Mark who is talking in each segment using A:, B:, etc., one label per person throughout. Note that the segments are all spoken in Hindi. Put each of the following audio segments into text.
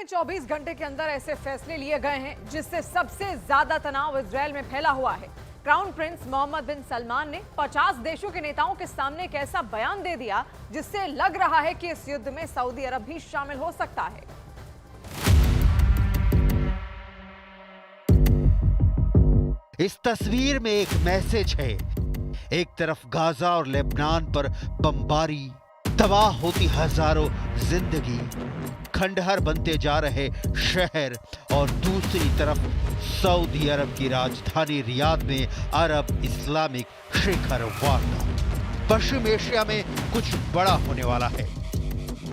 A: 24 घंटे के अंदर ऐसे फैसले लिए गए हैं जिससे सबसे ज्यादा तनाव इजरायल में फैला हुआ है। क्राउन प्रिंस मोहम्मद बिन सलमान ने 50 देशों के नेताओं के सामने एक ऐसा बयान दे दिया जिससे लग रहा है कि इस युद्ध में सऊदी अरब भी शामिल हो सकता है।
B: इस तस्वीर में एक मैसेज है। एक तरफ गाजा और लेबनान पर बमबारी, तबाह होती हजारों जिंदगी, खंडहर बनते जा रहे शहर, और दूसरी तरफ सऊदी अरब की राजधानी रियाद में अरब इस्लामिक शिखर वार्ता। पश्चिम एशिया में कुछ बड़ा होने वाला है।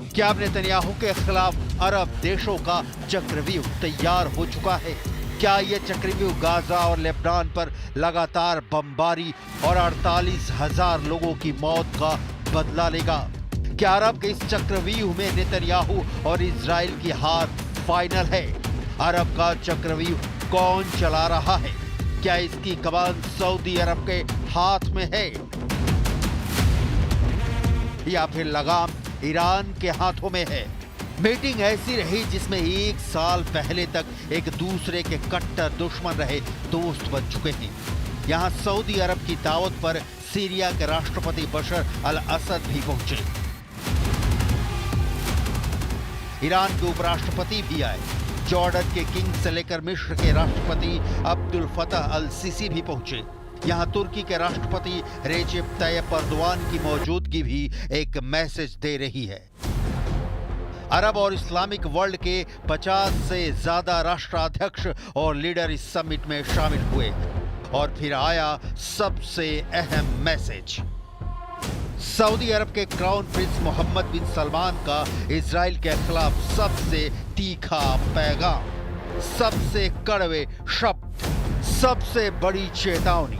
B: क्या अब नेतन्याहू के खिलाफ अरब देशों का चक्रव्यूह तैयार हो चुका है? क्या यह चक्रव्यूह गाजा और लेबनान पर लगातार बमबारी और 48,000 लोगों की मौत का बदला लेगा? क्या अरब के इस चक्रव्यूह में नेतन्याहू और इजराइल की हार फाइनल है? अरब का चक्रव्यूह कौन चला रहा है? क्या इसकी कमान सऊदी अरब के हाथ में है या फिर लगाम ईरान के हाथों में है? मीटिंग ऐसी रही जिसमें 1 साल पहले तक एक दूसरे के कट्टर दुश्मन रहे दोस्त बन चुके हैं। यहां सऊदी अरब की दावत पर सीरिया के राष्ट्रपति बशर अल असद भी पहुंचे। ईरान के उपराष्ट्रपति भी आए। जॉर्डन के किंग से लेकर मिस्र के राष्ट्रपति अब्दुल फतह अल सीसी भी पहुंचे। यहां तुर्की के राष्ट्रपति रेजेप तैयब अर्दोआन की मौजूदगी भी एक मैसेज दे रही है। अरब और इस्लामिक वर्ल्ड के 50 से ज्यादा राष्ट्राध्यक्ष और लीडर इस समिट में शामिल हुए और फिर आया सबसे अहम मैसेज। सऊदी अरब के क्राउन प्रिंस मोहम्मद बिन सलमान का इजराइल के खिलाफ सबसे तीखा पैगाम, सबसे कड़वे शब्द, सबसे बड़ी चेतावनी।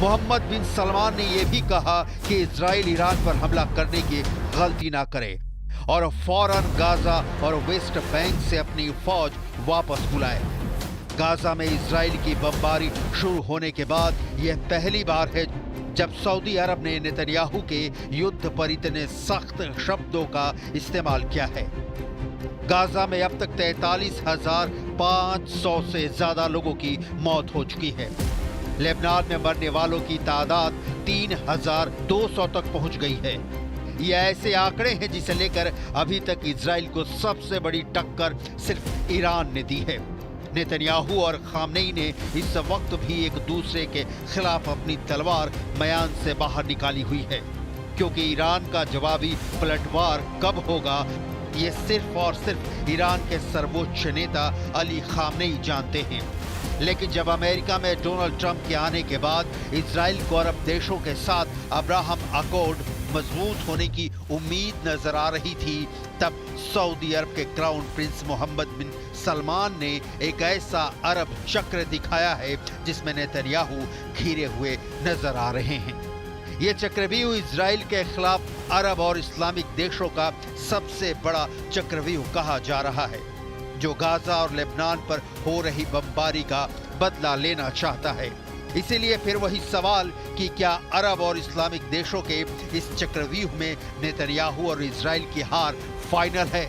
B: मोहम्मद बिन सलमान ने यह भी कहा कि इजराइल ईरान पर हमला करने की गलती ना करे और फौरन गाजा और वेस्ट बैंक से अपनी फौज वापस बुलाए। गाजा में इजराइल की बमबारी शुरू होने के बाद यह पहली बार है जब सऊदी अरब ने नेतन्याहू के युद्ध पर इतने सख्त शब्दों का इस्तेमाल किया है। गाजा में अब तक 43,500 से ज्यादा लोगों की मौत हो चुकी है। लेबनान में मरने वालों की तादाद 3,200 तक पहुंच गई है। ये ऐसे आंकड़े हैं जिसे लेकर अभी तक इजराइल को सबसे बड़ी टक्कर सिर्फ ईरान ने दी है। नेतन्याहू और खामनेई ने इस वक्त भी एक दूसरे के खिलाफ अपनी तलवार म्यान से बाहर निकाली हुई है, क्योंकि ईरान का जवाबी पलटवार कब होगा ये सिर्फ और सिर्फ ईरान के सर्वोच्च नेता अली खामनेई जानते हैं। लेकिन जब अमेरिका में डोनाल्ड ट्रंप के आने के बाद इजराइल को अरब देशों के साथ अब्राहम अकॉर्ड मजबूत होने की उम्मीद नजर आ रही थी, तब सऊदी अरब के क्राउन प्रिंस मोहम्मद बिन सलमान ने एक ऐसा अरब चक्र दिखाया है जिसमें नेतन्याहू घिरे हुए नजर आ रहे हैं। ये चक्रव्यूह इजराइल के खिलाफ अरब और इस्लामिक देशों का सबसे बड़ा चक्रव्यूह कहा जा रहा है, जो गाजा और लेबनान पर हो रही बमबारी का बदला लेना चाहता है। इसीलिए फिर वही सवाल कि क्या अरब और इस्लामिक देशों के इस चक्रव्यूह में नेतन्याहू और इजराइल की हार फाइनल है?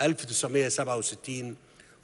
C: 1967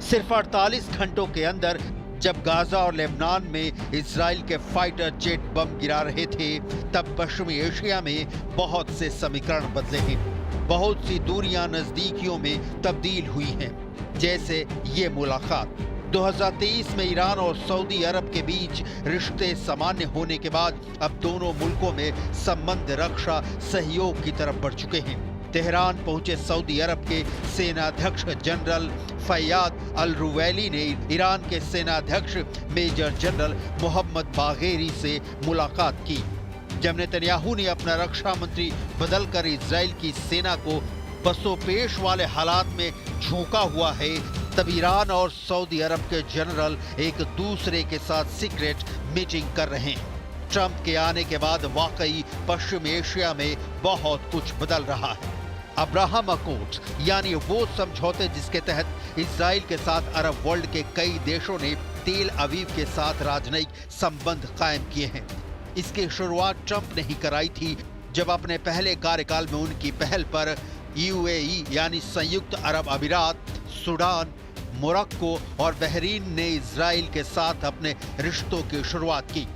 B: सिर्फ 48 घंटों के अंदर जब गाजा और लेबनान में इजराइल के फाइटर जेट बम गिरा रहे थे, तब पश्चिमी एशिया में बहुत से समीकरण बदले हैं। बहुत सी दूरियां नजदीकियों में तब्दील हुई हैं, जैसे ये मुलाकात। 2023 में ईरान और सऊदी अरब के बीच रिश्ते सामान्य होने के बाद अब दोनों मुल्कों में संबंध रक्षा सहयोग की तरफ बढ़ चुके हैं। तेहरान पहुंचे सऊदी अरब के सेनाध्यक्ष जनरल फैयाद अल रुवैली ने ईरान के सेनाध्यक्ष मेजर जनरल मोहम्मद बागेरी से मुलाकात की। जब नेतन्याहू ने अपना रक्षा मंत्री बदलकर इजराइल की सेना को पसोपेश वाले हालात में झोंका हुआ है, तब ईरान और सऊदी अरब के जनरल एक दूसरे के साथ सीक्रेट मीटिंग कर रहे हैं। ट्रंप के आने के बाद वाकई पश्चिम एशिया में बहुत कुछ बदल रहा है। अब्राहम अकॉर्ड्स यानी वो समझौते जिसके तहत इजराइल के साथ अरब वर्ल्ड के कई देशों ने तेल अवीव के साथ राजनयिक संबंध कायम किए हैं। इसकी शुरुआत ट्रंप ने ही कराई थी, जब अपने पहले कार्यकाल में उनकी पहल पर यूएई यानी संयुक्त अरब अमीरात, सूडान, मोरक्को और बहरीन ने इजराइल के साथ अपने रिश्तों की शुरुआत की।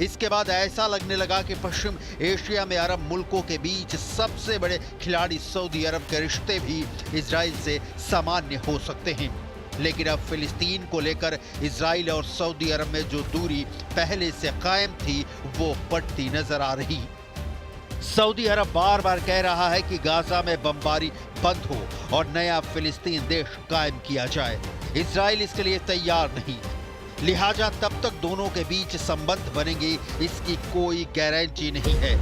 B: इसके बाद ऐसा लगने लगा कि पश्चिम एशिया में अरब मुल्कों के बीच सबसे बड़े खिलाड़ी सऊदी अरब के रिश्ते भी इजराइल से सामान्य हो सकते हैं। लेकिन अब फिलिस्तीन को लेकर इजराइल और सऊदी अरब में जो दूरी पहले से कायम थी, वो बढ़ती नजर आ रही। सऊदी अरब बार बार कह रहा है कि गाजा में बमबारी बंद हो और नया फिलिस्तीन देश कायम किया जाए। इजराइल इसके लिए तैयार नहीं, लिहाजा तब तक दोनों के बीच संबंध बनेंगे इसकी कोई गारंटी नहीं है।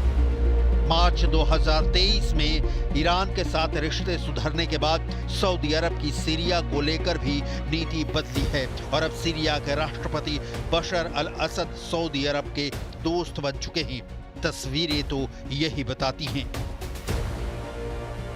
B: मार्च 2023 में ईरान के साथ रिश्ते सुधरने के बाद सऊदी अरब की सीरिया को लेकर भी नीति बदली है और अब सीरिया के राष्ट्रपति बशर अल असद सऊदी अरब के दोस्त बन चुके हैं। तस्वीरें तो यही बताती हैं।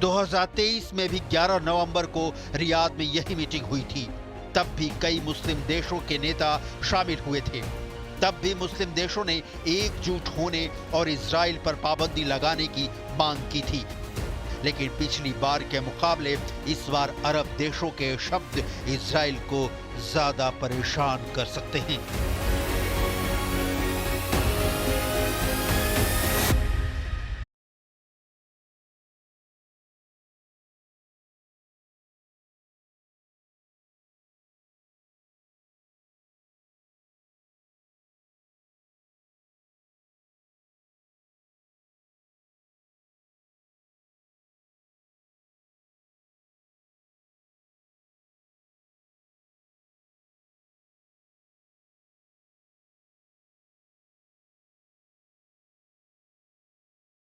B: 2023 में भी 11 नवंबर को रियाद में यही मीटिंग हुई थी। तब भी कई मुस्लिम देशों के नेता शामिल हुए थे। तब भी मुस्लिम देशों ने एकजुट होने और इजराइल पर पाबंदी लगाने की मांग की थी। लेकिन पिछली बार के मुकाबले इस बार अरब देशों के शब्द इजराइल को ज्यादा परेशान कर सकते हैं।